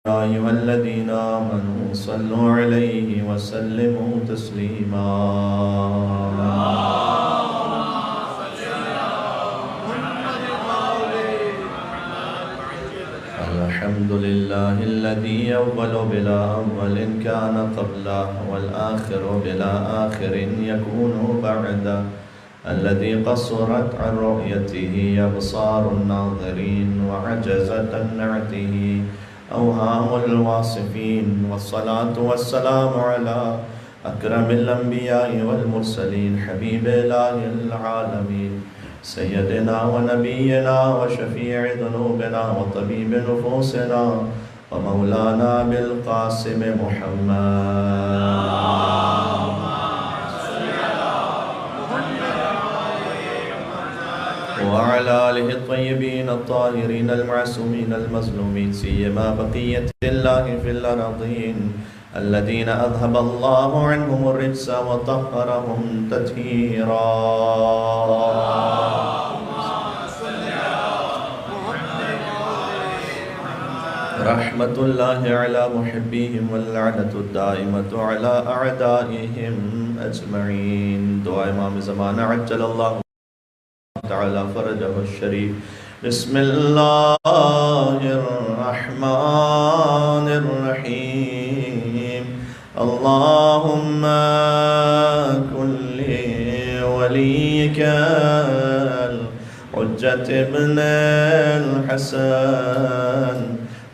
أيها الذين آمنوا صلوا عليه وسلموا تسليما. الحمد لله الذي أول بلا أول كان قبله والآخر بلا آخر يكون بعده، الذي قصرت عن رؤيته أبصار الناظرين وعجزت عن نعته أوهام الواصفين، والصلاة والسلام على أكرم الأنبياء والمرسلين حبيب إله العالمين سيدنا ونبينا وشفيع ذنوبنا وطبيب نفوسنا ومولانا بالقاسم محمد وعلى آله الطيبين الطاهرين المعصومين المظلومين، سيما بقية الله في الأرضين الذين أذهب الله عنهم الرجس وطهرهم تطهيرا. رحمة الله على محبيهم واللعنة الدائمة على أعدائهم أجمعين. دعاء امام زمانہ عجل اللہ تعالی فرجہ الشریف. بسم اللہ الرحمن الرحیم. اللہم کن لولیک الحجة ابن الحسن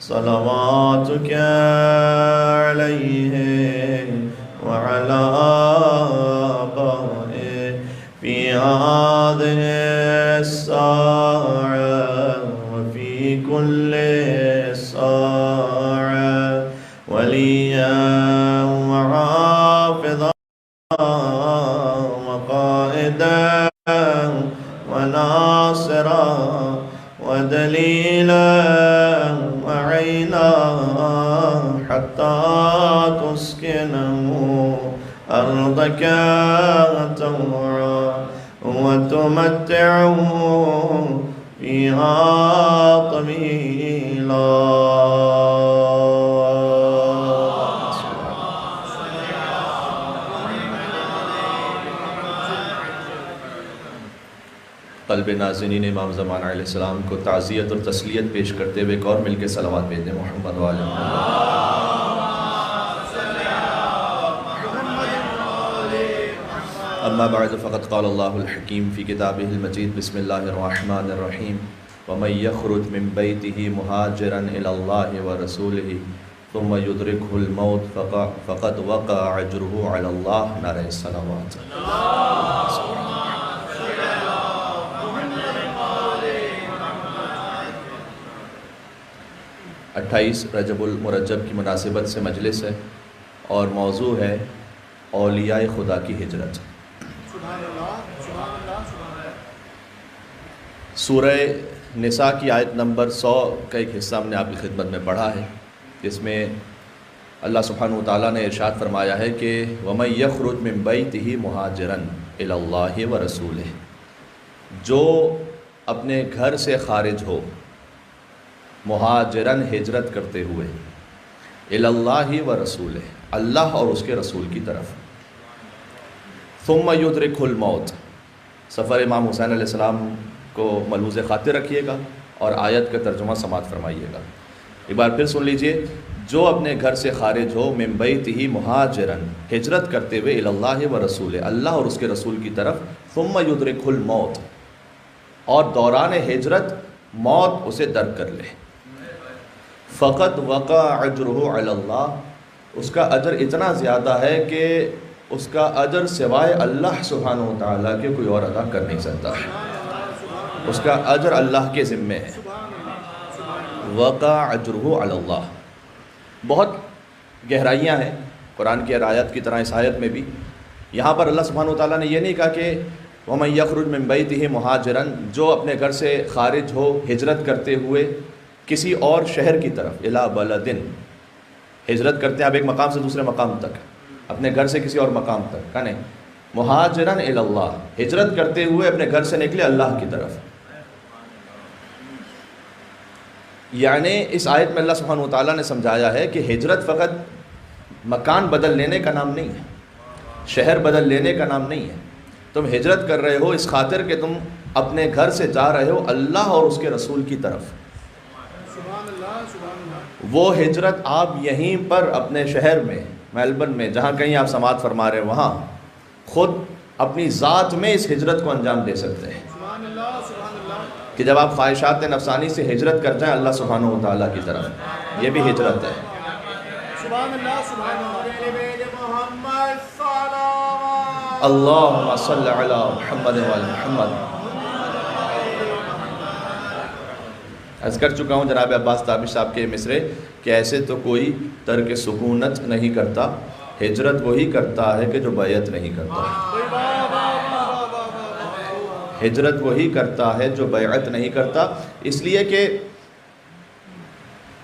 صلواتك عليه وعلى آبائه في هذه الساعة وفي كل ساعة وليا وحافظا وقائدا وناصرا ودليلا وعينا حتى تسكنه أرضك طوعا وتمتعه فيها طويلا. قلب ناظرین امام زمانہ علیہ السلام کو تعزیت اور تسلیت پیش کرتے ہوئے ایک اور مل کے صلوات بھیج دیں. محمد وعلی محمد. اما بعد فقد قال اللہ الحکیم فی کتابہ المجید. بسم اللہ الرحمن الرحیم. ومن یخرج من بیتہ مہاجرا الی اللہ ورسولہ ثم یدرکہ الموت فقد وقع اجرہ علی اللہ. نعرہ الصلوات. 28 رجب المرجب کی مناسبت سے مجلس ہے اور موضوع ہے اولیاء خدا کی ہجرت. سورہ نساء کی آیت نمبر 100 کا ایک حصہ ہم نے آپ کی خدمت میں پڑھا ہے، جس میں اللہ سبحانہ وتعالیٰ نے ارشاد فرمایا ہے کہ وَمَن يَخْرُجْ مِن بَيْتِهِ مُهَاجِرًا إِلَى اللَّهِ وَرَسُولِهِ، جو اپنے گھر سے خارج ہو مہاجرن ہجرت کرتے ہوئے الی اللہ و رسولہ، اللہ اور اس کے رسول کی طرف، ثم یدرکہ الموت. سفر امام حسین علیہ السلام کو ملحوظ خاطر رکھیے گا اور آیت کا ترجمہ سماعت فرمائیے گا. ایک بار پھر سن لیجئے. جو اپنے گھر سے خارج ہو من بیتہ مہاجرن، ہجرت کرتے ہوئے الی اللہ و رسولہ، اللہ اور اس کے رسول کی طرف، ثم یدرکہ الموت، اور دوران ہجرت موت اسے درک کر لے، فقط وقع اجرہ علی اللہ، اس کا اجر اتنا زیادہ ہے کہ اس کا اجر سوائے اللہ سبحانہ وتعالیٰ کے کوئی اور ادا کر نہیں سکتا. اس کا اجر اللہ کے ذمے ہے. وقع اجرہ علی اللہ. بہت گہرائیاں ہیں قرآن کی آیات کی طرح اس آیت میں بھی. یہاں پر اللہ سبحانہ وتعالیٰ نے یہ نہیں کہا کہ وَمَن يَخْرُجْ مِن بَيْتِهِ مُهَاجِرًا، جو اپنے گھر سے خارج ہو ہجرت کرتے ہوئے کسی اور شہر کی طرف، اِلَى بَلَدٍ، ہجرت کرتے ہیں آپ ایک مقام سے دوسرے مقام تک، اپنے گھر سے کسی اور مقام تک کا نہیں. مہاجرن الی اللہ، ہجرت کرتے ہوئے اپنے گھر سے نکلے اللہ کی طرف. یعنی اس آیت میں اللہ سبحانہ وتعالیٰ نے سمجھایا ہے کہ ہجرت فقط مکان بدل لینے کا نام نہیں ہے، شہر بدل لینے کا نام نہیں ہے. تم ہجرت کر رہے ہو اس خاطر کہ تم اپنے گھر سے جا رہے ہو اللہ اور اس کے رسول کی طرف. وہ ہجرت آپ یہیں پر اپنے شہر میں، میلبرن میں، جہاں کہیں آپ سماعت فرما رہے ہیں، وہاں خود اپنی ذات میں اس ہجرت کو انجام دے سکتے ہیں کہ جب آپ خواہشات نفسانی سے ہجرت کر جائیں اللہ سبحانہ و تعالیٰ کی طرف. یہ بھی ہجرت ہے. اللہم صلی علی محمد و علی محمد. عرض کر چکا ہوں جناب عباس تابش صاحب کے مصرے کہ ایسے تو کوئی ترک سکونت نہیں کرتا، ہجرت وہی کرتا ہے کہ جو بیعت نہیں کرتا. ہجرت وہی کرتا ہے جو بیعت نہیں کرتا. اس لیے کہ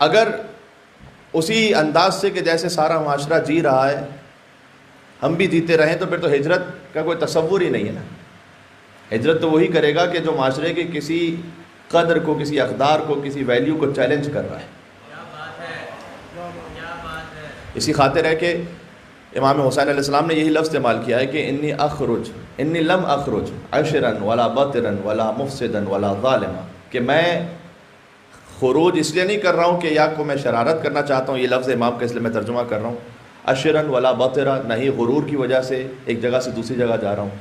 اگر اسی انداز سے کہ جیسے سارا معاشرہ جی رہا ہے ہم بھی جیتے رہیں تو پھر تو ہجرت کا کوئی تصور ہی نہیں ہے نا. ہجرت تو وہی کرے گا کہ جو معاشرے کے کسی قدر کو، کسی اقدار کو، کسی ویلیو کو چیلنج کر رہا ہے. اسی خاطر ہے کہ امام حسین علیہ السلام نے یہی لفظ استعمال کیا ہے کہ انی لم اخرج عشرا ولا بطرا ولا مفسدا ولا ظالما، کہ میں خروج اس لیے نہیں کر رہا ہوں کہ یا کو میں شرارت کرنا چاہتا ہوں، یہ لفظ امام کا اس لیے میں ترجمہ کر رہا ہوں. عشرا ولا بطرا، نہ ہی غرور کی وجہ سے ایک جگہ سے دوسری جگہ جا رہا ہوں،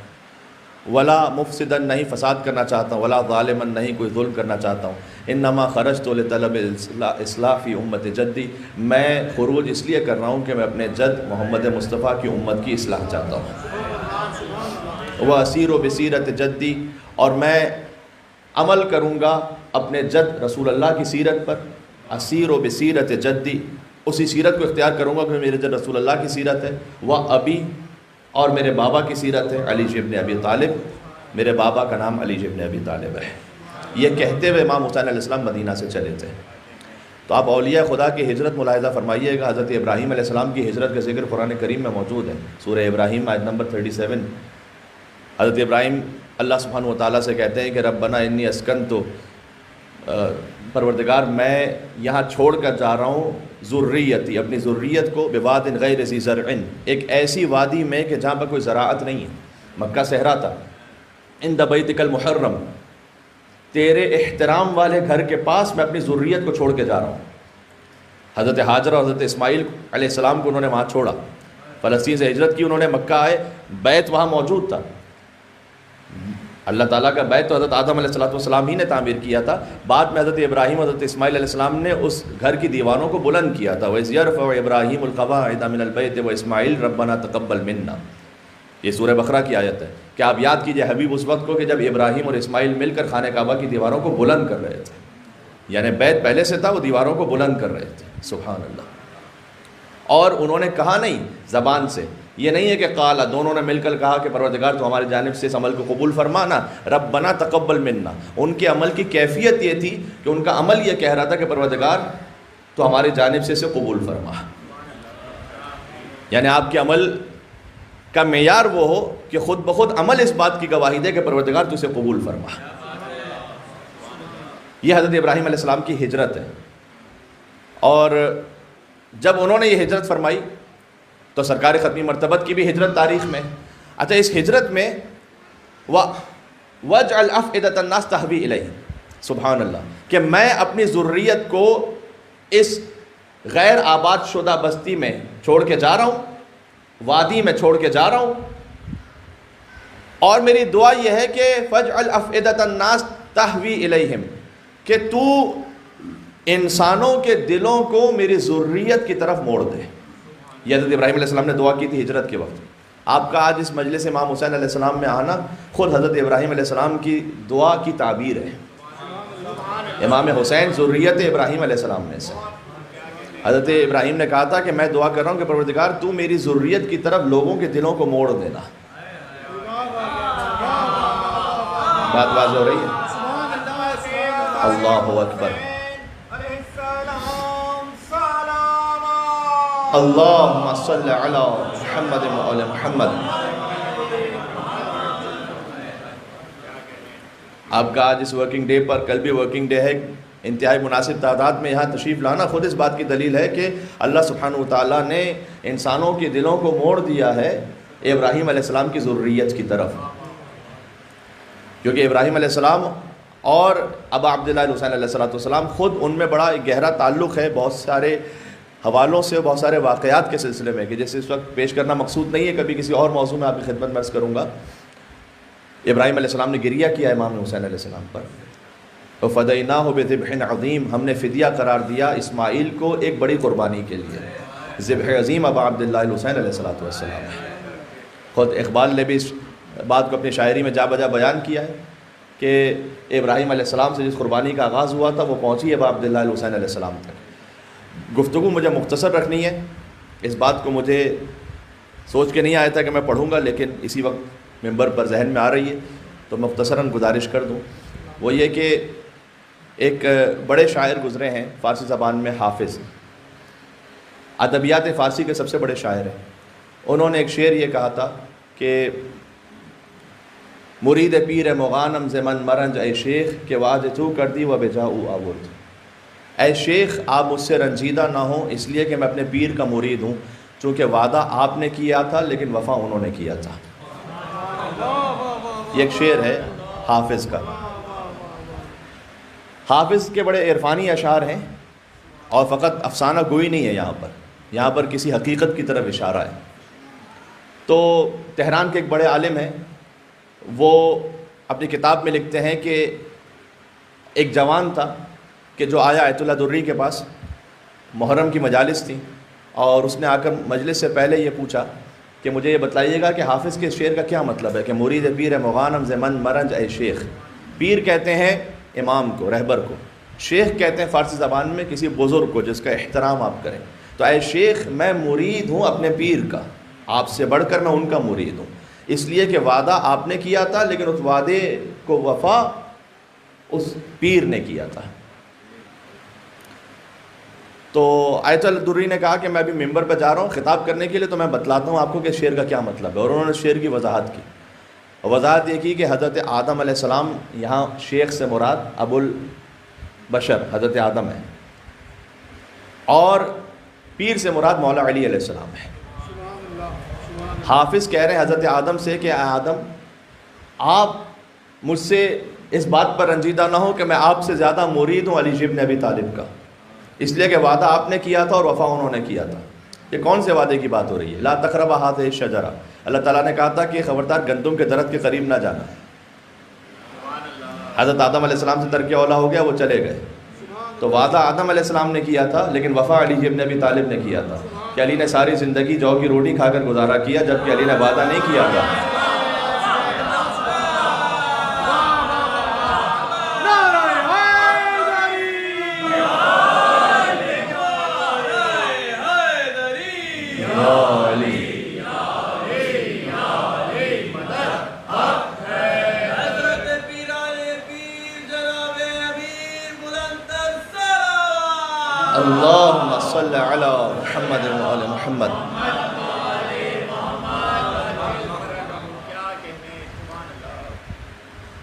ولا مفسدا، نہیں فساد کرنا چاہتا ہوں، ولا ظالما، نہیں کوئی ظلم کرنا چاہتا ہوں. انما خرجت لطلب الاصلاح فی امت جدی، میں خروج اس لیے کر رہا ہوں کہ میں اپنے جد محمد مصطفیٰ کی امت کی اصلاح چاہتا ہوں. واسیر بسیرت جدی، اور میں عمل کروں گا اپنے جد رسول اللہ کی سیرت پر. اسیر بسیرت جدی، اسی سیرت کو اختیار کروں گا کہ میرے جد رسول اللہ کی سیرت ہے. وہ ابی، اور میرے بابا کی سیرت ہے، علی ابن ابی طالب، میرے بابا کا نام علی ابن ابی طالب ہے. یہ کہتے ہوئے امام حسین علیہ السلام مدینہ سے چلے تھے. تو آپ اولیاء خدا کی ہجرت ملاحظہ فرمائیے گا. حضرت ابراہیم علیہ السلام کی ہجرت کا ذکر قرآن کریم میں موجود ہے. سورہ ابراہیم آیت نمبر 37. حضرت ابراہیم اللہ سبحانہ و تعالیٰ سے کہتے ہیں کہ ربنا انی اسکنت، پروردگار میں یہاں چھوڑ کر جا رہا ہوں ذریتی، اپنی ذریت کو، بواد غیر ذی زرع، ایک ایسی وادی میں کہ جہاں پر کوئی زراعت نہیں ہے، مکہ صحرا تھا. عند بیتک المحرم، تیرے احترام والے گھر کے پاس میں اپنی ذریت کو چھوڑ کے جا رہا ہوں. حضرت حاجر اور حضرت اسماعیل علیہ السلام کو انہوں نے وہاں چھوڑا، فلسطین سے ہجرت کی انہوں نے، مکہ آئے، بیت وہاں موجود تھا. اللہ تعالیٰ کا بیت تو حضرت آدم علیہ السلام ہی نے تعمیر کیا تھا. بعد میں حضرت ابراہیم، حضرت اسماعیل علیہ السلام نے اس گھر کی دیواروں کو بلند کیا تھا. وَإِذْ يَرْفَعُ إِبْرَاهِيمُ الْقَوَاعِدَ مِنَ الْبَيْتِ وَإِسْمَاعِيلُ رَبَّنَا تَقَبَّلْ مِنَّا. یہ سورہ بقرہ کی آیت ہے کہ آپ یاد کیجئے حبیب اس وقت کو کہ جب ابراہیم اور اسماعیل مل کر خانہ کعبہ کی دیواروں کو بلند کر رہے تھے. یعنی بیت پہلے سے تھا، وہ دیواروں کو بلند کر رہے تھے. سبحان اللہ. اور انہوں نے کہا نہیں زبان سے، یہ نہیں ہے کہ قال، دونوں نے مل کر کہا کہ پروردگار تو ہماری جانب سے اس عمل کو قبول فرمانا، ربنا تقبل منا. ان کے عمل کی کیفیت یہ تھی کہ ان کا عمل یہ کہہ رہا تھا کہ پروردگار تو ہماری جانب سے اسے قبول فرما. یعنی آپ کے عمل کا معیار وہ ہو کہ خود بخود عمل اس بات کی گواہی دے کہ پروردگار تو اسے قبول فرما. یہ حضرت ابراہیم علیہ السلام کی ہجرت ہے. اور جب انہوں نے یہ ہجرت فرمائی تو سرکار ختمی مرتبت کی بھی ہجرت تاریخ میں. اچھا، اس ہجرت میں وَاجْعَلْ أَفْئِدَةَ النَّاسِ تَهْوِي إِلَيْهِ، سبحان اللہ، کہ میں اپنی ذریت کو اس غیر آباد شدہ بستی میں چھوڑ کے جا رہا ہوں، وادی میں چھوڑ کے جا رہا ہوں. اور میری دعا یہ ہے کہ فَاجْعَلْ أَفْئِدَةَ النَّاسِ تَهْوِي إِلَيْهِمْ، کہ تو انسانوں کے دلوں کو میری ذریت کی طرف موڑ دے. یہ حضرت ابراہیم علیہ السلام نے دعا کی تھی ہجرت کے وقت. آپ کا آج اس مجلس امام حسین علیہ السلام میں آنا خود حضرت ابراہیم علیہ السلام کی دعا کی تعبیر ہے. امام حسین ذریت ابراہیم علیہ السلام میں سے. حضرت ابراہیم نے کہا تھا کہ میں دعا کر رہا ہوں کہ پروردگار تو میری ذریت کی طرف لوگوں کے دلوں کو موڑ دینا. بات واضح ہو رہی ہے؟ اللہ اکبر. اللہم صلی علی محمد و علی محمد. آپ کا آج اس ورکنگ ڈے پر، کل بھی ورکنگ ڈے ہے، انتہائی مناسب تعداد میں یہاں تشریف لانا خود اس بات کی دلیل ہے کہ اللہ سبحانہ وتعالیٰ نے انسانوں کے دلوں کو موڑ دیا ہے ابراہیم علیہ السلام کی ذریت کی طرف، کیونکہ ابراہیم علیہ السلام اور ابا عبداللہ الحسین علیہ السلام خود ان میں بڑا ایک گہرا تعلق ہے، بہت سارے حوالوں سے، بہت سارے واقعات کے سلسلے میں، کہ جیسے اس وقت پیش کرنا مقصود نہیں ہے، کبھی کسی اور موضوع میں آپ کی خدمت میں عرض کروں گا۔ ابراہیم علیہ السلام نے گریہ کیا امام حسین علیہ السلام پر، وَفَدَيْنَاهُ بِذِبْحٍ عَظِيمٍ، ہم نے فدیہ قرار دیا اسماعیل کو ایک بڑی قربانی کے لیے۔ ذبح عظیم ابا عبداللہ الحسین علیہ السلام ہے۔ خود اقبال نے بھی اس بات کو اپنی شاعری میں جا بجا بیان کیا ہے کہ ابراہیم علیہ السلام سے جس قربانی کا آغاز ہوا تھا وہ پہنچی ابا عبداللہ الحسین علیہ السلام تک۔ گفتگو مجھے مختصر رکھنی ہے، اس بات کو مجھے سوچ کے نہیں آیا تھا کہ میں پڑھوں گا، لیکن اسی وقت ممبر پر ذہن میں آ رہی ہے تو مختصراً گزارش کر دوں۔ وہ یہ کہ ایک بڑے شاعر گزرے ہیں فارسی زبان میں، حافظ، ادبیات فارسی کے سب سے بڑے شاعر ہیں۔ انہوں نے ایک شعر یہ کہا تھا کہ مرید پیر مغانم زمن مرنج اے شیخ کہ واج تو کر دی و بجاؤ آورد، اے شیخ آپ مجھ سے رنجیدہ نہ ہوں اس لیے کہ میں اپنے پیر کا مرید ہوں، چونکہ وعدہ آپ نے کیا تھا لیکن وفا انہوں نے کیا تھا۔ یہ ایک شعر ہے حافظ کا۔ حافظ کے بڑے عرفانی اشعار ہیں، اور فقط افسانہ گوئی نہیں ہے، یہاں پر کسی حقیقت کی طرف اشارہ ہے۔ تو تہران کے ایک بڑے عالم ہیں، وہ اپنی کتاب میں لکھتے ہیں کہ ایک جوان تھا کہ جو آیا آیت اللہ دری کے پاس، محرم کی مجالس تھی، اور اس نے آ کر مجلس سے پہلے یہ پوچھا کہ مجھے یہ بتلائیے گا کہ حافظ کے شعر کا کیا مطلب ہے کہ مرید پیر مغانم زمن مرنج اے شیخ۔ پیر کہتے ہیں امام کو، رہبر کو، شیخ کہتے ہیں فارسی زبان میں کسی بزرگ کو جس کا احترام آپ کریں۔ تو اے شیخ میں مرید ہوں اپنے پیر کا، آپ سے بڑھ کر میں ان کا مرید ہوں، اس لیے کہ وعدہ آپ نے کیا تھا لیکن اس وعدے کو وفا اس پیر نے کیا تھا۔ تو آیت الدری نے کہا کہ میں ابھی ممبر پہ جا رہا ہوں خطاب کرنے کے لیے، تو میں بتلاتا ہوں آپ کو کہ شعر کا کیا مطلب ہے، اور انہوں نے شعر کی وضاحت کی۔ وضاحت یہ کی کہ حضرت آدم علیہ السلام، یہاں شیخ سے مراد ابو البشر حضرت آدم ہے، اور پیر سے مراد مولا علی علیہ السلام ہے۔ حافظ کہہ رہے ہیں حضرت آدم سے کہ اے آدم آپ مجھ سے اس بات پر رنجیدہ نہ ہو کہ میں آپ سے زیادہ مرید ہوں علی ابن ابی طالب کا، اس لیے کہ وعدہ آپ نے کیا تھا اور وفا انہوں نے کیا تھا۔ یہ کون سے وعدے کی بات ہو رہی ہے؟ لا تقربا هذه الشجرہ، اللہ تعالیٰ نے کہا تھا کہ خبردار گندم کے درخت کے قریب نہ جانا۔ حضرت آدم علیہ السلام سے ترک اولا ہو گیا، وہ چلے گئے، تو وعدہ آدم علیہ السلام نے کیا تھا لیکن وفا علی ابن ابی طالب نے کیا تھا، کہ علی نے ساری زندگی جو کی روٹی کھا کر گزارا کیا، جبکہ علی نے وعدہ نہیں کیا تھا۔ اللہم صلی علی محمد و آل محمد۔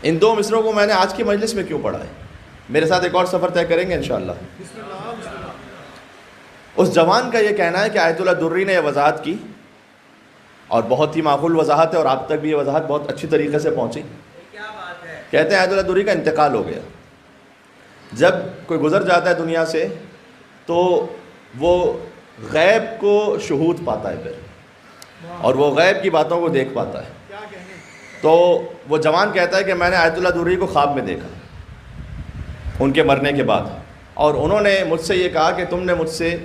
ان دو مصروں کو میں نے آج کی مجلس میں کیوں پڑھا ہے؟ میرے ساتھ ایک اور سفر طے کریں گے انشاءاللہ۔ اس جوان کا یہ کہنا ہے کہ آیت اللہ دری نے یہ وضاحت کی، اور بہت ہی معقول وضاحت ہے، اور آپ تک بھی یہ وضاحت بہت اچھی طریقے سے پہنچی۔ کہتے ہیں آیت اللہ دری کا انتقال ہو گیا، جب کوئی گزر جاتا ہے دنیا سے تو وہ غیب کو شہود پاتا ہے پھر، اور وہ غیب کی باتوں کو دیکھ پاتا ہے۔ تو وہ جوان کہتا ہے کہ میں نے آیت اللہ دری کو خواب میں دیکھا ان کے مرنے کے بعد، اور انہوں نے مجھ سے یہ کہا کہ تم نے مجھ سے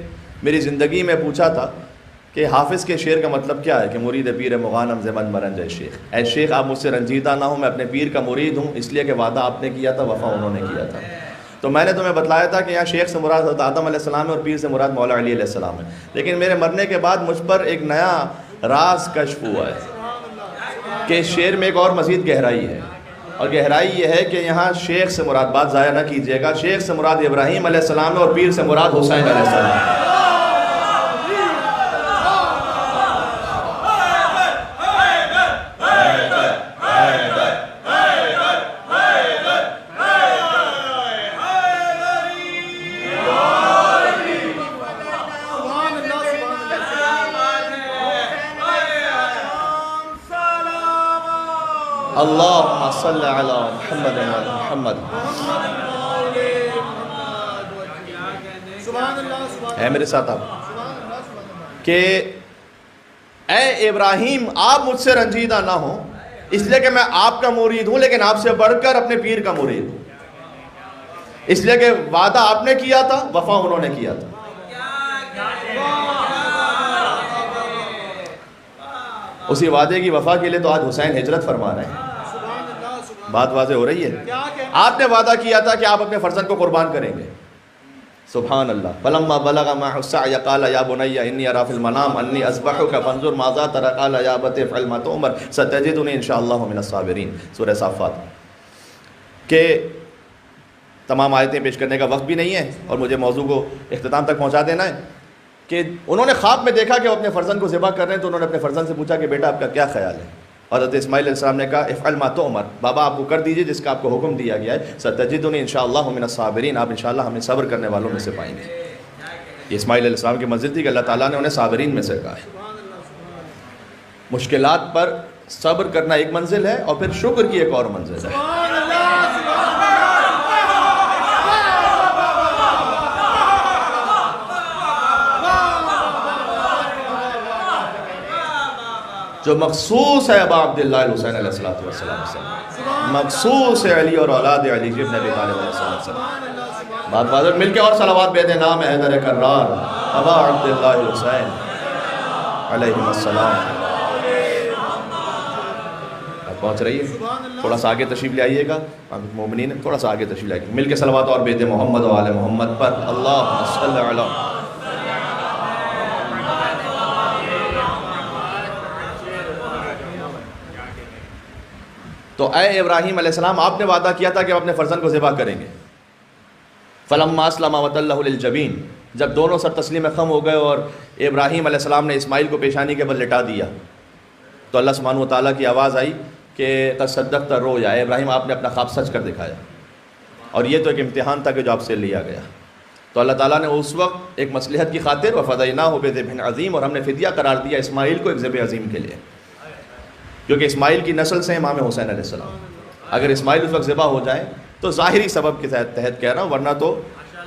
میری زندگی میں پوچھا تھا کہ حافظ کے شعر کا مطلب کیا ہے کہ مرید پیر مغانم زمن مرنج اے شیخ، اے شیخ آپ مجھ سے رنجیدہ نہ ہوں، میں اپنے پیر کا مرید ہوں، اس لیے کہ وعدہ آپ نے کیا تھا، وفا انہوں نے کیا تھا۔ تو میں نے تمہیں بتلایا تھا کہ یہاں شیخ سے مراد حضرت آدم علیہ السلام ہے اور پیر سے مراد مولا علی علیہ السلام ہے، لیکن میرے مرنے کے بعد مجھ پر ایک نیا راز کشف ہوا ہے کہ شعر میں ایک اور مزید گہرائی ہے، اور گہرائی یہ ہے کہ یہاں شیخ سے مراد، بات ضائع نہ کیجیے گا، شیخ سے مراد ابراہیم علیہ السلام ہے اور پیر سے مراد حسین علیہ السلام ہے۔ اللہم صلی علی محمد و علی محمد. ہے میرے ساتھ آپ کہ اے ابراہیم آپ مجھ سے رنجیدہ نہ ہوں، اس لیے کہ میں آپ کا مرید ہوں، لیکن آپ سے بڑھ کر اپنے پیر کا مرید ہوں. اس لیے کہ وعدہ آپ نے کیا تھا، وفا انہوں نے کیا تھا. اسی وعدے کی وفا کے لیے تو آج حسین ہجرت فرما رہے ہیں. بات واضح ہو رہی ہے. آپ نے وعدہ کیا تھا کہ آپ اپنے فرزند کو قربان کریں گے. سبحان اللہ. فلما بلغ معه السعي قال يا بني اني ارى في المنام اني اذبحك فانظر ماذا ترى قال يا ابت افعل ما تؤمر ستجدني ان شاء الله من الصابرين. سورہ صافات. کہ تمام آیتیں پیش کرنے کا وقت بھی نہیں ہے اور مجھے موضوع کو اختتام تک پہنچا دینا ہے کہ انہوں نے خواب میں دیکھا کہ وہ اپنے فرزند کو ذبح کر رہے ہیں، تو انہوں نے اپنے فرزند سے پوچھا کہ بیٹا آپ کا کیا خیال ہے؟ حضرت اسماعیل علیہ السلام نے کہا افعل ما تؤمر، بابا آپ کو کر دیجئے جس کا آپ کو حکم دیا گیا ہے. ستجدنی انشاءاللہ من الصابرین، آپ انشاءاللہ ہمیں صبر کرنے والوں میں سے پائیں گے. یہ اسماعیل علیہ السلام کی منزل تھی کہ اللہ تعالیٰ نے انہیں صابرین میں سے کہا ہے. مشکلات پر صبر کرنا ایک منزل ہے اور پھر شکر کی ایک اور منزل ہے. جو مخصوص ہے ابا عبداللہ الحسین علیہ السلام سے، مخصوص ہے علی اور اولاد علی ابن ابی طالب علیہ السلام سے. بات واضح. مل کے اور صلوات بے دے نام حیدر کرار ابا عبداللہ الحسین علیہ السلام. اب پہنچ رہی ہے، تھوڑا سا آگے تشریف لے آئیے گا. مومنین تھوڑا سا آگے تشریف لے آئیے گا. مل کے صلوات اور بے دے محمد و آل محمد پر. اللہم صلی علی. تو اے ابراہیم علیہ السلام آپ نے وعدہ کیا تھا کہ آپ اپنے فرزند کو ذبح کریں گے. فلما اسلم وتلہ للجبین، جب دونوں سر تسلیم خم ہو گئے اور ابراہیم علیہ السلام نے اسماعیل کو پیشانی کے بل لٹا دیا، تو اللہ سبحانہ وتعالیٰ کی آواز آئی کہ قد صدقت الرؤیا، اے ابراہیم آپ نے اپنا خواب سچ کر دکھایا. اور یہ تو ایک امتحان تھا کہ جو آپ سے لیا گیا. تو اللہ تعالیٰ نے اس وقت ایک مصلحت کی خاطر وفدیناہ بذبح عظیم، اور ہم نے فدیہ قرار دیا اسماعیل کو ایک ذبح عظیم کے لیے، کیونکہ اسماعیل کی نسل سے امام حسین علیہ السلام. اگر اسماعیل اس وقت ذبح ہو جائے تو ظاہری سبب کے تحت کہہ رہا ہوں، ورنہ تو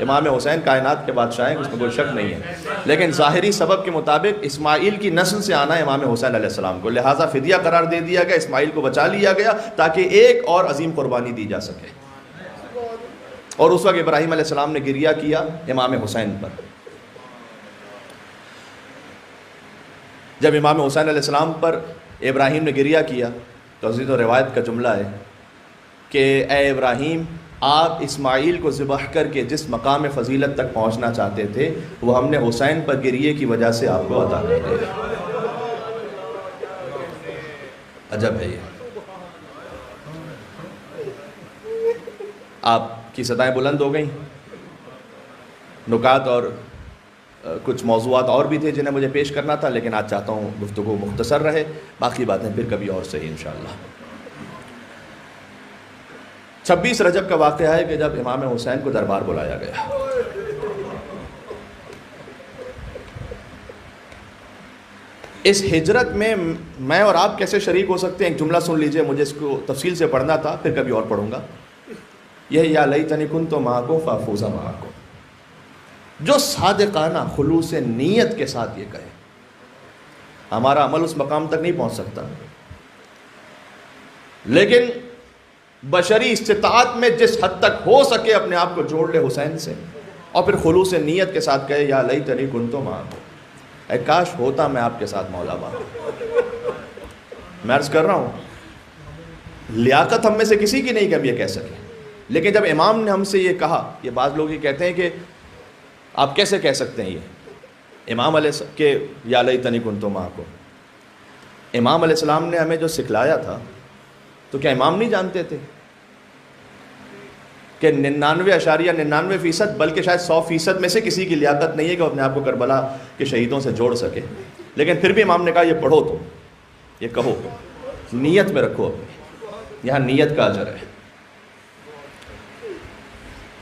امام حسین کائنات کے بادشاہ ہیں، اس میں کوئی شک نہیں ہے، لیکن ظاہری سبب کے مطابق اسماعیل کی نسل سے آنا ہے امام حسین علیہ السلام کو، لہٰذا فدیہ قرار دے دیا گیا، اسماعیل کو بچا لیا گیا تاکہ ایک اور عظیم قربانی دی جا سکے. اور اس وقت ابراہیم علیہ السلام نے گریہ کیا امام حسین پر. جب امام حسین علیہ السلام پر ابراہیم نے گریہ کیا تو عزیز و روایت کا جملہ ہے کہ اے ابراہیم آپ اسماعیل کو ذبح کر کے جس مقام فضیلت تک پہنچنا چاہتے تھے وہ ہم نے حسین پر گریے کی وجہ سے آپ کو عطا کر دیا. عجب ہے یہ. آپ کی صدائیں بلند ہو گئیں. نکات اور کچھ موضوعات اور بھی تھے جنہیں مجھے پیش کرنا تھا، لیکن آج چاہتا ہوں گفتگو مختصر رہے، باقی باتیں پھر کبھی اور صحیح انشاءاللہ. 26 رجب کا واقعہ ہے کہ جب امام حسین کو دربار بلایا گیا. اس ہجرت میں اور آپ کیسے شریک ہو سکتے ہیں؟ ایک جملہ سن لیجئے، مجھے اس کو تفصیل سے پڑھنا تھا، پھر کبھی اور پڑھوں گا. یہ یا لیتنی کنت معکم فافوز معکم. جو صادقانہ خلوص نیت کے ساتھ یہ کہے. ہمارا عمل اس مقام تک نہیں پہنچ سکتا، لیکن بشری استطاعت میں جس حد تک ہو سکے اپنے آپ کو جوڑ لے حسین سے، اور پھر خلوص نیت کے ساتھ کہے یا لیتنی کنت معکم، اے کاش ہوتا میں آپ کے ساتھ مولا باپ. میں عرض کر رہا ہوں لیاقت ہم میں سے کسی کی نہیں کہ ہم یہ کہہ سکیں، لیکن جب امام نے ہم سے یہ کہا، یہ بعض لوگ یہ کہتے ہیں کہ آپ کیسے کہہ سکتے ہیں یہ امام علیہ السلام کہ یا لیتنی کنت معکم. امام علیہ السلام نے ہمیں جو سکھلایا تھا تو کیا امام نہیں جانتے تھے کہ 99.99% بلکہ شاید 100% میں سے کسی کی لیاقت نہیں ہے کہ وہ اپنے آپ کو کربلا کے شہیدوں سے جوڑ سکے، لیکن پھر بھی امام نے کہا یہ پڑھو، تو یہ کہو، نیت میں رکھو اپنی، یہاں نیت کا اجر ہے.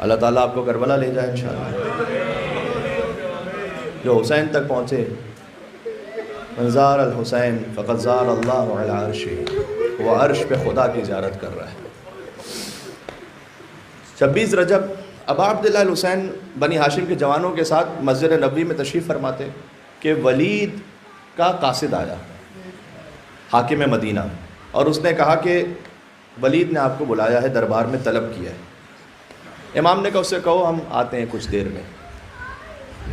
اللہ تعالیٰ آپ کو کربلا لے جائے انشاءاللہ. جو حسین تک پہنچے، من زار الحسین فقد زار اللہ علی عرشہ. وہ عرش پہ خدا کی زیارت کر رہا ہے۔ 26 رجب ابا عبداللہ الحسین بنی ہاشم کے جوانوں کے ساتھ مسجد نبوی میں تشریف فرماتے کہ ولید کا قاصد آیا، حاکم مدینہ، اور اس نے کہا کہ ولید نے آپ کو بلایا ہے، دربار میں طلب کیا ہے۔ امام نے کہا اس سے کہو ہم آتے ہیں کچھ دیر میں۔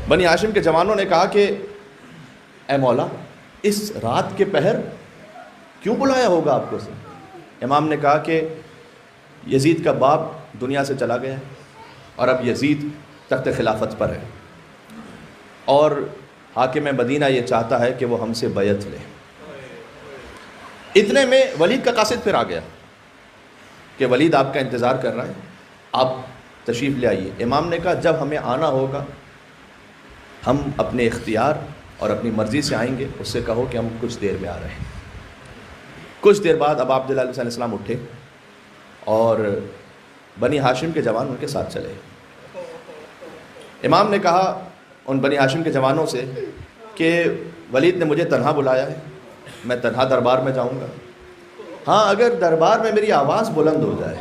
بنی ہاشم کے جوانوں نے کہا کہ اے مولا، اس رات کے پہر کیوں بلایا ہوگا آپ کو؟ امام نے کہا کہ یزید کا باپ دنیا سے چلا گیا ہے اور اب یزید تخت خلافت پر ہے، اور حاکم مدینہ یہ چاہتا ہے کہ وہ ہم سے بیعت لے۔ اتنے میں ولید کا قاصد پھر آ گیا کہ ولید آپ کا انتظار کر رہا ہے، آپ تشریف لے آئیے۔ امام نے کہا جب ہمیں آنا ہوگا ہم اپنے اختیار اور اپنی مرضی سے آئیں گے، اس سے کہو کہ ہم کچھ دیر میں آ رہے ہیں۔ کچھ دیر بعد ابا عبداللہ علیہ السلام اٹھے اور بنی ہاشم کے جوان ان کے ساتھ چلے۔ امام نے کہا ان بنی ہاشم کے جوانوں سے کہ ولید نے مجھے تنہا بلایا ہے، میں تنہا دربار میں جاؤں گا؟ ہاں، اگر دربار میں میری آواز بلند ہو جائے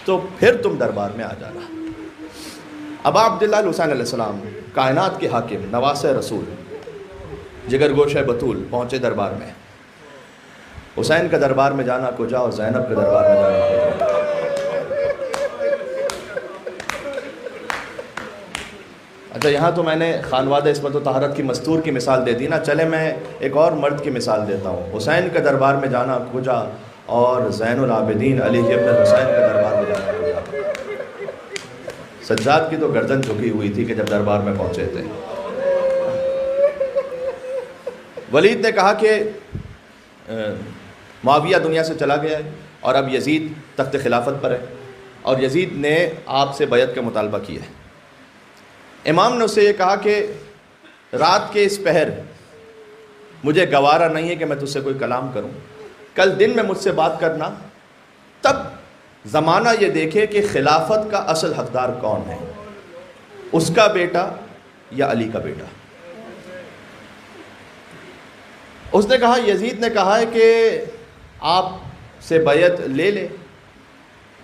تو پھر تم دربار میں آ جانا۔ ابا عبداللہ الحسین علیہ السلام، کائنات کے حاکم، نواسہ رسول، جگر گوشہ بطول، پہنچے دربار میں۔ حسین کا دربار میں جانا کجا اور زینب کے دربار میں جانا کجا۔ اچھا، یہاں تو میں نے خانوادہ عصمت و طہارت کی مستور کی مثال دے دی نا، چلے میں ایک اور مرد کی مثال دیتا ہوں۔ حسین کا دربار میں جانا کجا اور زین العابدین علی ابن حسین کا دربار میں جانا کجا۔ سجاد کی تو گردن جھکی ہوئی تھی کہ جب دربار میں پہنچے تھے۔ ولید نے کہا کہ معاویہ دنیا سے چلا گیا ہے اور اب یزید تخت خلافت پر ہے، اور یزید نے آپ سے بیعت کا مطالبہ کیا ہے۔ امام نے اس سے یہ کہا کہ رات کے اس پہر مجھے گوارا نہیں ہے کہ میں تجھ سے کوئی کلام کروں، کل دن میں مجھ سے بات کرنا، تب زمانہ یہ دیکھے کہ خلافت کا اصل حقدار کون ہے، اس کا بیٹا یا علی کا بیٹا۔ اس نے کہا یزید نے کہا ہے کہ آپ سے بیعت لے لے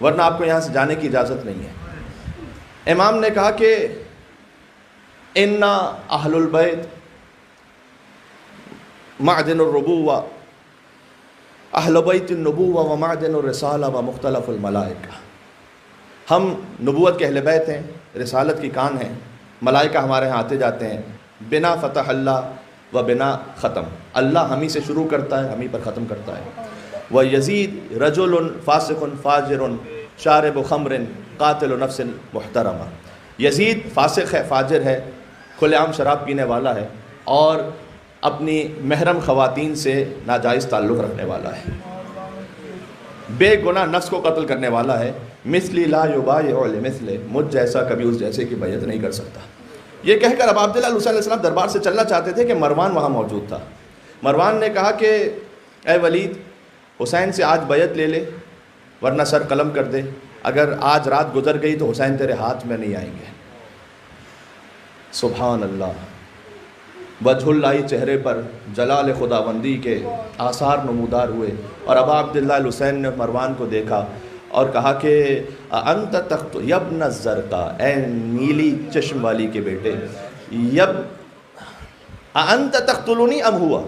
ورنہ آپ کو یہاں سے جانے کی اجازت نہیں ہے۔ امام نے کہا کہ اِنَّا اہل البیت معدن الربوہ، اہل بیت النبوہ و معدن الرسالہ و مختلف الملائکہ۔ ہم نبوت کے اہل بیت ہیں، رسالت کی کان ہیں، ملائکہ ہمارے ہاں آتے جاتے ہیں، بنا فتح اللہ و بنا ختم، اللہ ہم ہی سے شروع کرتا ہے، ہم ہی پر ختم کرتا ہے۔ وَيَزِيد رَجُلٌ فَاسِقٌ فَاجِرٌ شَارِبُ خَمْرٍ قَاتِلُ نَفْسٍ مُحْتَرَمَةٍ۔ یزید فاسق ہے، فاجر ہے، کھلے عام شراب پینے والا ہے اور اپنی محرم خواتین سے ناجائز تعلق رکھنے والا ہے، بے گناہ نفس کو قتل کرنے والا ہے۔ مثلی لا یبایع لمثلہ، مجھ جیسا کبھی اس جیسے کی بیعت نہیں کر سکتا۔ یہ کہہ کر ابا عبداللہ علیہ السلام دربار سے چلنا چاہتے تھے کہ مروان وہاں موجود تھا۔ مروان نے کہا کہ اے ولید، حسین سے آج بیعت لے لے ورنہ سر قلم کر دے، اگر آج رات گزر گئی تو حسین تیرے ہاتھ میں نہیں آئیں گے۔ سبحان اللہ، وجہ اللہ چہرے پر جلال خداوندی کے آثار نمودار ہوئے، اور ابا عبداللہ الحسین نے مروان کو دیکھا اور کہا کہ انت تخت یبن الزرقاء، اے نیلی چشم والی کے بیٹے، انت تقتلنی ام ہوا،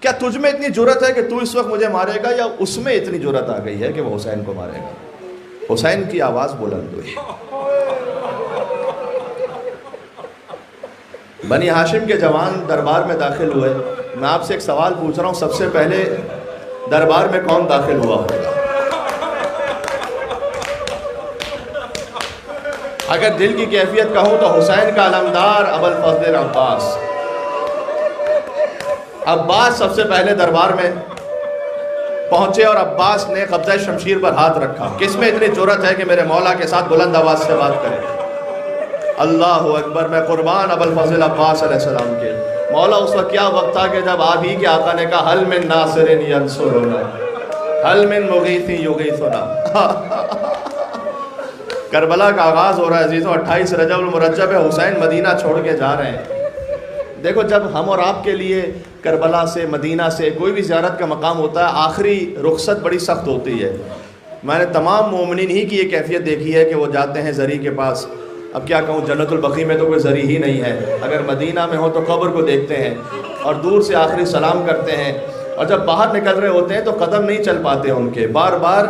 کیا تجھ میں اتنی جرت ہے کہ تو اس وقت مجھے مارے گا، یا اس میں اتنی جرت آ گئی ہے کہ وہ حسین کو مارے گا؟ حسین کی آواز بلند ہوئی۔ بنی ہاشم کے جوان دربار میں داخل ہوئے۔ میں آپ سے ایک سوال پوچھ رہا ہوں، سب سے پہلے دربار میں کون داخل ہوا ہوگا؟ اگر دل کی کیفیت کہوں تو حسین کا علمدار ابوالفضل عباس۔ عباس سب سے پہلے دربار میں پہنچے اور عباس نے قبضہ شمشیر پر ہاتھ رکھا۔ کس میں اتنی جرت ہے کہ میرے مولا کے ساتھ بلند آواز سے بات کرے؟ اللہ اکبر، میں قربان ابوالفضل عباس علیہ السلام کے۔ مولا اس وقت کیا وقت تھا کہ جب آپ ہی کے آقا نے کہا حل من ناصر ینصرنا، حل من مغیث یغیثنا۔ کربلا کا آغاز ہو رہا ہے عزیزوں، 28 رجب المرجب ہے، حسین مدینہ چھوڑ کے جا رہے ہیں۔ دیکھو جب ہم اور آپ کے لیے کربلا سے مدینہ سے کوئی بھی زیارت کا مقام ہوتا ہے، آخری رخصت بڑی سخت ہوتی ہے۔ میں نے تمام مومنین ہی کی یہ کیفیت دیکھی ہے کہ وہ جاتے ہیں زری کے پاس، اب کیا کہوں، جنت البقیع میں تو کوئی زری ہی نہیں ہے، اگر مدینہ میں ہو تو قبر کو دیکھتے ہیں اور دور سے آخری سلام کرتے ہیں، اور جب باہر نکل رہے ہوتے ہیں تو قدم نہیں چل پاتے ان کے، بار بار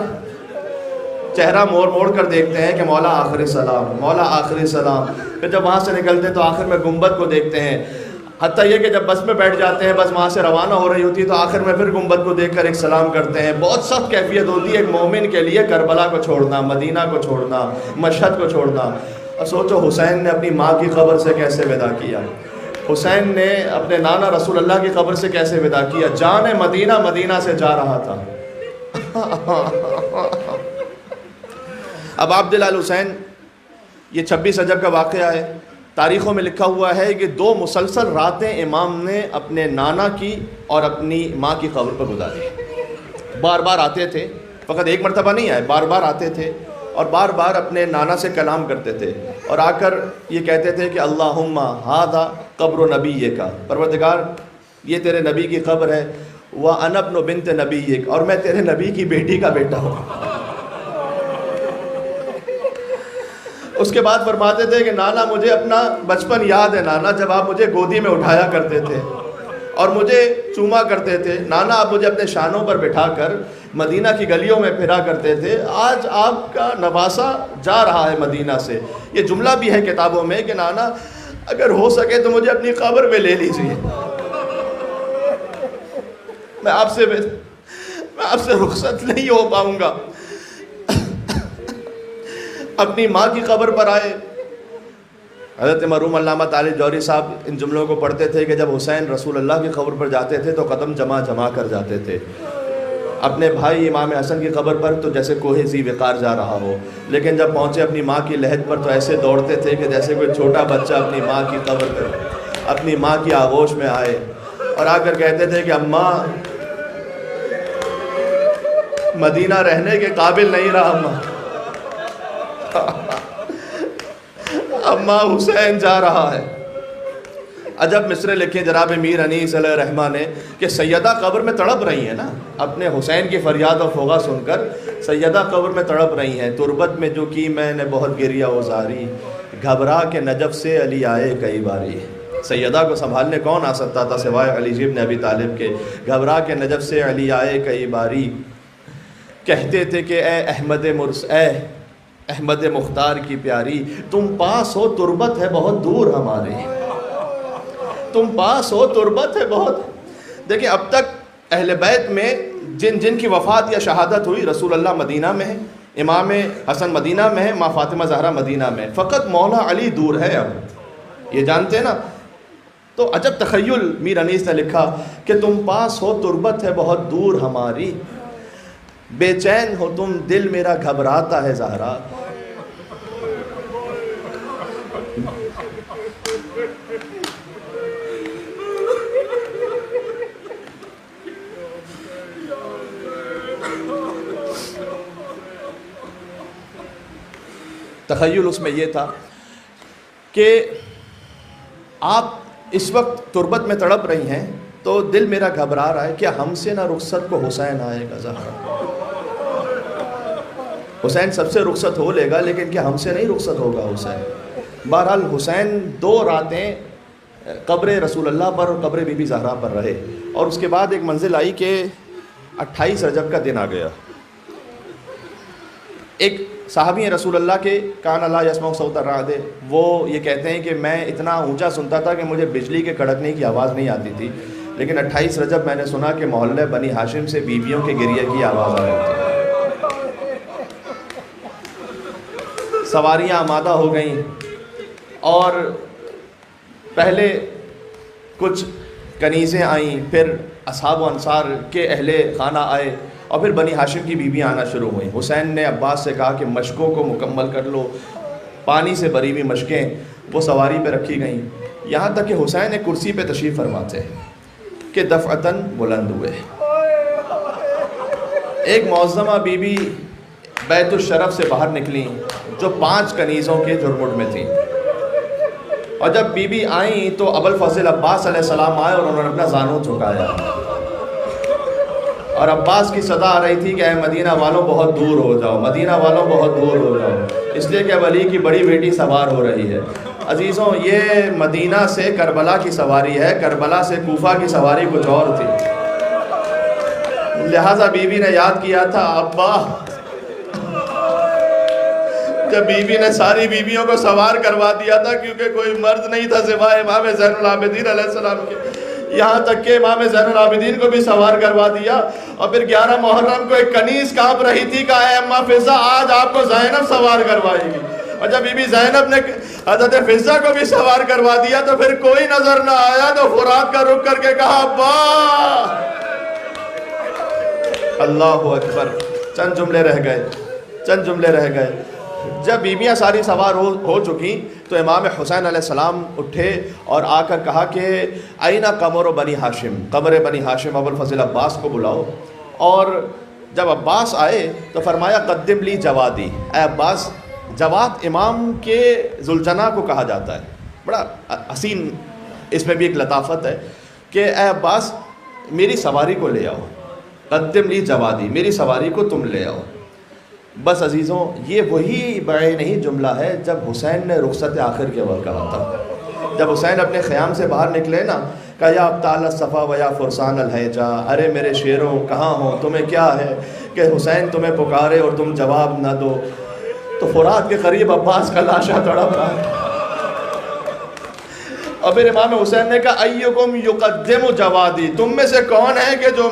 چہرہ موڑ موڑ کر دیکھتے ہیں کہ مولا آخری سلام، مولا آخری سلام۔ پھر جب وہاں سے نکلتے ہیں تو آخر میں گنبد کو دیکھتے ہیں، حتیٰ یہ کہ جب بس میں بیٹھ جاتے ہیں، بس وہاں سے روانہ ہو رہی ہوتی ہے تو آخر میں پھر گنبد کو دیکھ کر ایک سلام کرتے ہیں۔ بہت سخت کیفیت ہوتی ہے ایک مومن کے لیے کربلا کو چھوڑنا، مدینہ کو چھوڑنا، مشہد کو چھوڑنا۔ اور سوچو حسین نے اپنی ماں کی قبر سے کیسے وداع کیا، حسین نے اپنے نانا رسول اللہ کی قبر سے کیسے وداع کیا، جان مدینہ مدینہ سے جا رہا تھا۔ اب عبد اللہ حسین، یہ 26 رجب کا واقعہ ہے، تاریخوں میں لکھا ہوا ہے کہ 2 مسلسل راتیں امام نے اپنے نانا کی اور اپنی ماں کی قبر پر گزاری۔ بار بار آتے تھے، فقط ایک مرتبہ نہیں آئے، بار بار آتے تھے اور بار بار اپنے نانا سے کلام کرتے تھے، اور آ کر یہ کہتے تھے کہ اللہم ھذا قبر نبیک، پروردگار یہ تیرے نبی کی قبر ہے، وَأَنَا ابْنُ بِنْتِ نَبِيِّک، اور میں تیرے نبی کی بیٹی کا بیٹا ہوں۔ اس کے بعد فرماتے تھے کہ نانا مجھے اپنا بچپن یاد ہے، نانا جب آپ مجھے گودی میں اٹھایا کرتے تھے اور مجھے چوما کرتے تھے، نانا آپ مجھے اپنے شانوں پر بٹھا کر مدینہ کی گلیوں میں پھرا کرتے تھے، آج آپ کا نواسا جا رہا ہے مدینہ سے۔ یہ جملہ بھی ہے کتابوں میں کہ نانا اگر ہو سکے تو مجھے اپنی قبر میں لے لیجیے، میں آپ سے رخصت نہیں ہو پاؤں گا۔ اپنی ماں کی قبر پر آئے۔ حضرت مرحوم علامہ طالب جوہری صاحب ان جملوں کو پڑھتے تھے کہ جب حسین رسول اللہ کی قبر پر جاتے تھے تو قدم جما جما کر جاتے تھے، اپنے بھائی امام حسن کی قبر پر تو جیسے کوہ ذی وقار جا رہا ہو، لیکن جب پہنچے اپنی ماں کی لحد پر تو ایسے دوڑتے تھے کہ جیسے کوئی چھوٹا بچہ اپنی ماں کی قبر پر، اپنی ماں کی آغوش میں آئے اور آ کر کہتے تھے کہ اماں مدینہ رہنے کے قابل نہیں رہا، اماں حسین جا رہا ہے۔ عجب مصرے لکھے جناب میر انیس علیہ الرحمہ نے کہ سیدہ قبر میں تڑپ رہی ہیں نا، اپنے حسین کی فریاد و فغاں سن کر سیدہ قبر میں تڑپ رہی ہیں۔ تربت میں جو کی میں نے بہت گریہ وزاری، گھبرا کے نجف سے علی آئے کئی باری۔ سیدہ کو سنبھالنے کون آ سکتا تھا سوائے علی بن ابی طالب کے، گھبرا کے نجف سے علی آئے کئی باری، کہتے تھے کہ اے احمد مختار کی پیاری، تم پاس ہو تربت ہے بہت دور ہمارے، تم پاس ہو تربت ہے بہت۔ دیکھیں اب تک اہل بیت میں جن کی وفات یا شہادت ہوئی، رسول اللہ مدینہ میں ہے، امام حسن مدینہ میں ہے، ماں فاطمہ زہرا مدینہ میں ہے، فقط مولا علی دور ہے، اب یہ جانتے ہیں نا۔ تو عجب تخیل میر انیس نے لکھا کہ تم پاس ہو تربت ہے بہت دور ہماری، بے چین ہو تم دل میرا گھبراتا ہے زہرا۔ تخیل اس میں یہ تھا کہ آپ اس وقت تربت میں تڑپ رہی ہیں تو دل میرا گھبرا رہا ہے، کیا ہم سے نہ رخصت کو حسین آئے گا زہرا۔ حسین سب سے رخصت ہو لے گا لیکن کیا ہم سے نہیں رخصت ہوگا حسین۔ بہرحال حسین 2 راتیں قبر رسول اللہ پر اور قبر بی بی زہرا پر رہے، اور اس کے بعد ایک منزل آئی کہ 28 رجب کا دن آ گیا۔ ایک صحابی رسول اللہ کے کان لا یسمع صوت الرعد، وہ یہ کہتے ہیں کہ میں اتنا اونچا سنتا تھا کہ مجھے بجلی کے کڑکنے کی آواز نہیں آتی تھی، لیکن 28 رجب میں نے سنا کہ محلہ بنی ہاشم سے بیویوں کے گریہ کی آواز آ رہی تھی۔ سواریاں آمادہ ہو گئیں اور پہلے کچھ کنیزیں آئیں، پھر اصحاب و انصار کے اہل خانہ آئے، اور پھر بنی ہاشم کی بیویاں آنا شروع ہوئیں۔ حسین نے عباس سے کہا کہ مشقوں کو مکمل کر لو، پانی سے بھری ہوئی مشقیں وہ سواری پہ رکھی گئیں، یہاں تک کہ حسین ایک کرسی پہ تشریف فرما تھے کہ دفعتاً بلند ہوئے۔ ایک معظمہ بی بی بیت الشرف سے باہر نکلیں جو 5 کنیزوں کے جھرمٹ میں تھیں، اور جب بی بی آئیں تو ابوالفضل عباس علیہ السلام آئے اور انہوں نے اپنا زانو جھکایا، اور عباس کی صدا آ رہی تھی کہ اے مدینہ والوں بہت دور ہو جاؤ، مدینہ والوں بہت دور ہو جاؤ، اس لیے کہ اب علی کی بڑی بیٹی سوار ہو رہی ہے۔ عزیزوں، یہ مدینہ سے کربلا کی سواری ہے، کربلا سے کوفہ کی سواری کچھ اور تھی۔ لہٰذا بی بی نے یاد کیا تھا، ابا جب بی بی نے ساری بیویوں کو سوار کروا دیا تھا، کیونکہ کوئی مرد نہیں تھا سوائے امام زین العابدین علیہ السلام کے، یہاں تک کہ امام زین العابدین کو بھی سوار کروا دیا، اور پھر 11 محرم کو ایک کنیز کانپ رہی تھی کہ اے اماں فضہ آج آپ کو زینب سوار کروائے گی، اور جب بی بی زینب نے حضرت فضہ کو بھی سوار کروا دیا تو پھر کوئی نظر نہ آیا تو فرات کا رخ کر کے کہا، ابا اللہ اکبر۔ چند جملے رہ گئے۔ جب بیویاں ساری سوار ہو چکی تو امام حسین علیہ السلام اٹھے اور آ کر کہا کہ اینا قمر بنی ہاشم، قمر بنی ہاشم ابوالفضل عباس کو بلاؤ۔ اور جب عباس آئے تو فرمایا قدم لی جوادی، اے عباس، جواد امام کے ذوالجناح کو کہا جاتا ہے، بڑا حسین اس میں بھی ایک لطافت ہے کہ اے عباس میری سواری کو لے آؤ، قدم لی جوادی، میری سواری کو تم لے آؤ۔ بس عزیزوں، یہ وہی بعید نہیں جملہ ہے جب حسین نے رخصت آخر کے وقت کہا تھا۔ جب حسین اپنے خیام سے باہر نکلے نا، کہا یا ابطال الصفا و یا فرسان الہیجا، ارے میرے شیروں کہاں ہو، تمہیں کیا ہے کہ حسین تمہیں پکارے اور تم جواب نہ دو؟ تو فرات کے قریب عباس کا لاشا تڑپ رہا ہے، اور پھر امام حسین نے کہا ایکم یقدم جوادی، تم میں سے کون ہے کہ جو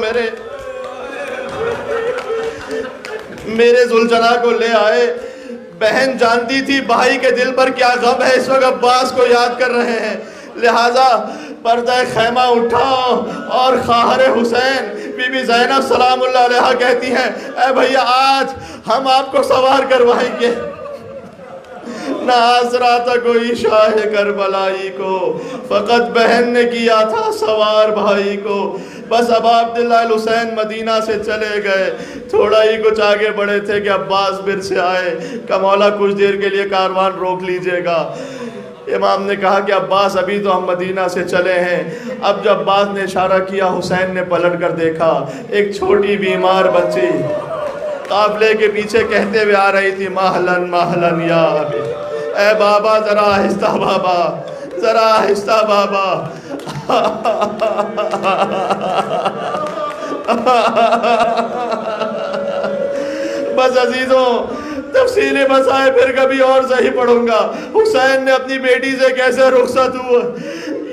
میرے ذوالجناح کو لے آئے؟ بہن جانتی تھی بھائی کے دل پر کیا غم ہے، اس وقت عباس کو یاد کر رہے ہیں، لہٰذا پردہ خیمہ اٹھا اور خواہر حسین بی بی زینب سلام اللہ علیہا کہتی ہیں، اے بھیا آج ہم آپ کو سوار کروائیں گے۔ نہ آسرا تھا کوئی شاہ کربلائی کو، فقط بہن نے کیا تھا سوار بھائی کو۔ بس اب عبداللہ الحسین مدینہ سے چلے گئے، تھوڑا ہی کچھ آگے بڑھے تھے کہ عباس پھر سے آئے کہ مولا کچھ دیر کے لیے کاروان روک لیجئے گا۔ امام نے کہا کہ عباس ابھی تو ہم مدینہ سے چلے ہیں۔ اب جب عباس نے اشارہ کیا، حسین نے پلٹ کر دیکھا، ایک چھوٹی بیمار بچی قافلے کے پیچھے کہتے ہوئے آ رہی تھی، مہلن مہلن یا ابی، اے بابا ذرا آہستہ بابا، ذرا آہستہ بابا۔ بس عزیزوں، تفصیل مسائل پھر کبھی اور صحیح پڑھوں گا، حسین نے اپنی بیٹی سے کیسے رخصت ہوا،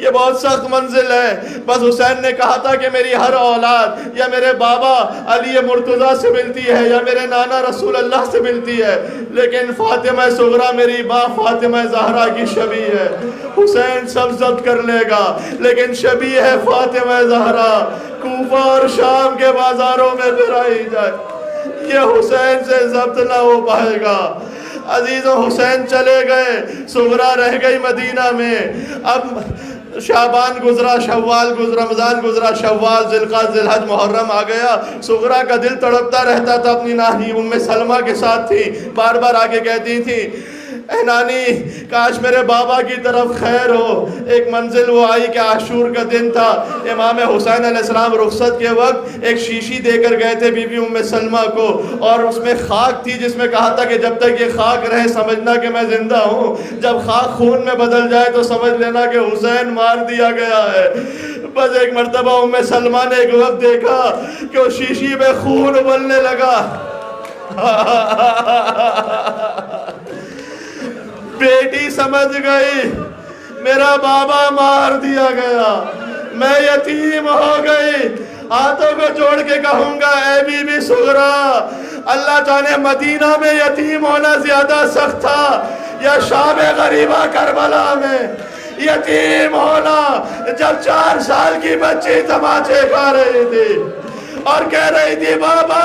یہ بہت سخت منزل ہے۔ بس حسین نے کہا تھا کہ میری ہر اولاد یا میرے بابا علی مرتضیٰ سے ملتی ہے یا میرے نانا رسول اللہ سے ملتی ہے، لیکن فاطمہ صغریٰ میری ماں فاطمہ زہرا کی شبیہ ہے۔ حسین سب ضبط کر لے گا لیکن شبیہ ہے فاطمہ زہرا، کوفہ اور شام کے بازاروں میں پھرائی جائے، یہ حسین سے ضبط نہ ہو پائے گا۔ عزیزوں، حسین چلے گئے، صغریٰ رہ گئی مدینہ میں۔ اب شعبان گزرا، شوال گزرا، رمضان گزرا، شوال، ذوالقعدہ، ذی الحج، محرم آ گیا۔ صغریٰ کا دل تڑپتا رہتا تھا، اپنی نانی ام سلمہ کے ساتھ تھی، بار بار آگے کہتی تھی، اے نانی کاش میرے بابا کی طرف خیر ہو۔ ایک منزل وہ آئی کہ عاشور کا دن تھا، امام حسین علیہ السلام رخصت کے وقت ایک شیشی دے کر گئے تھے بی بی ام سلمہ کو، اور اس میں خاک تھی جس میں کہا تھا کہ جب تک یہ خاک رہے سمجھنا کہ میں زندہ ہوں، جب خاک خون میں بدل جائے تو سمجھ لینا کہ حسین مار دیا گیا ہے۔ بس ایک مرتبہ ام سلمہ نے ایک وقت دیکھا کہ وہ شیشی میں خون ابلنے لگا، بیٹی سمجھ گئی میرا بابا مار دیا گیا، میں یتیم ہو گئی۔ ہاتھوں کو جوڑ کے کہوں گا، اے بی بی صغریٰ، اللہ جانے مدینہ میں یتیم ہونا زیادہ سخت تھا یا شام غریبہ کربلا میں یتیم ہونا، جب 4 سال کی بچی تماچے کھا رہی تھی اور کہہ رہی تھی بابا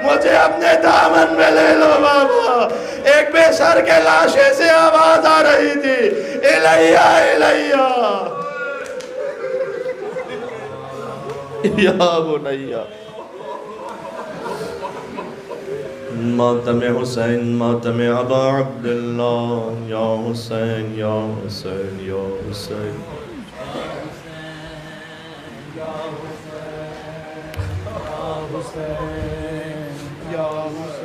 مجھے اپنے دامن میں لے لو بابا، ایک بے سر کے لاشے سے آواز آ رہی تھی، الیہ الیہ یا بنیا۔ ماتم حسین ماتم ابا عبداللہ یا حسین یا حسین یا حسین یا حسین